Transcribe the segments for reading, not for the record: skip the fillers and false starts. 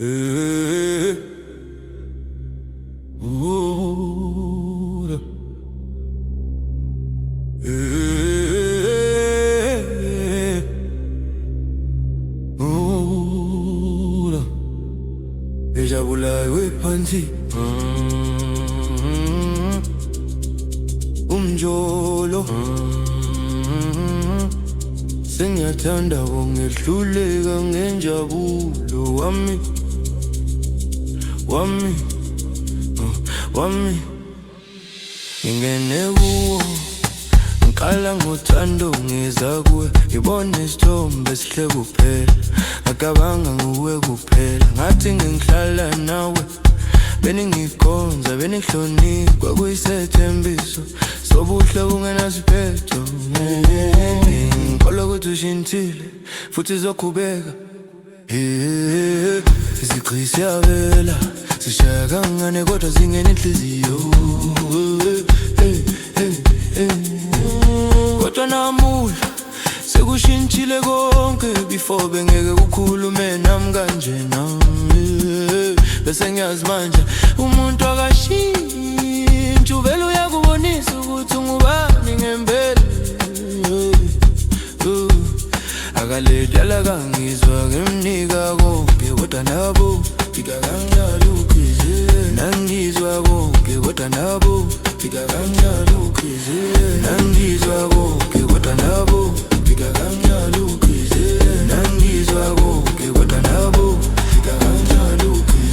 Eh, ooh, eh, ooh, ejabulawe phansi umjolo sengiyathanda ungehluleka ngenjabulo wami ngingene kuwo ngiqala ngothando ngeza kuwe ngibone isithombe esihle kuphela ngacabanga nguwe kuphela ngathi ngihlala nawe beningikhonza benihlonipha kuyisethembiso sobuhle bungenasiphetho ngikholwa ukuthi ushintshile futhi uzoqhubeka izigqi siyavela sishaya kangane kodwa zingena inhliziyo kodwa namuhla sekushintshile konke before bengeke kukhulume nami kanjena bese ngiyazi manje umuntu akashintshi uvele uyakubonisa ukuthi ungubani ngempela akaledala kangizwa ngemnika konke kodwa nabo fika kanjalo ukhize nangizwa konke kodwa nabo fika kanjalo ukhize nangizwa konke kodwa nabo fika kanjalo ukhize nangizwa konke kodwa nabo fika kanjalo ukhize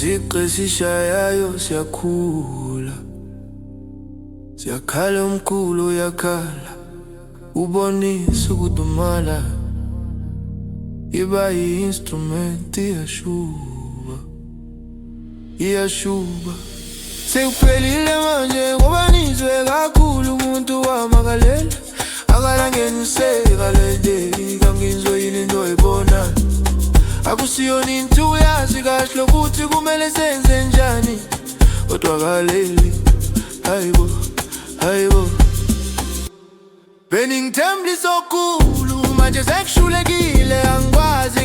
izigqi esishayayo siyakhula siyakhala umkhulu uyakhala ubonisa ukuthi umala iba yi-instrument iyashuba sekuphelile manje ngoba nizwe kakhulu umuntu wamakalela akalangeniseka lendeli kangizwe yini into eyibonayo akusiyona into uyazi kahle ukuthi kumele senze njani kodwa kaleli hayibo beningithembisa okukhulu manje sekushulekile angikwazi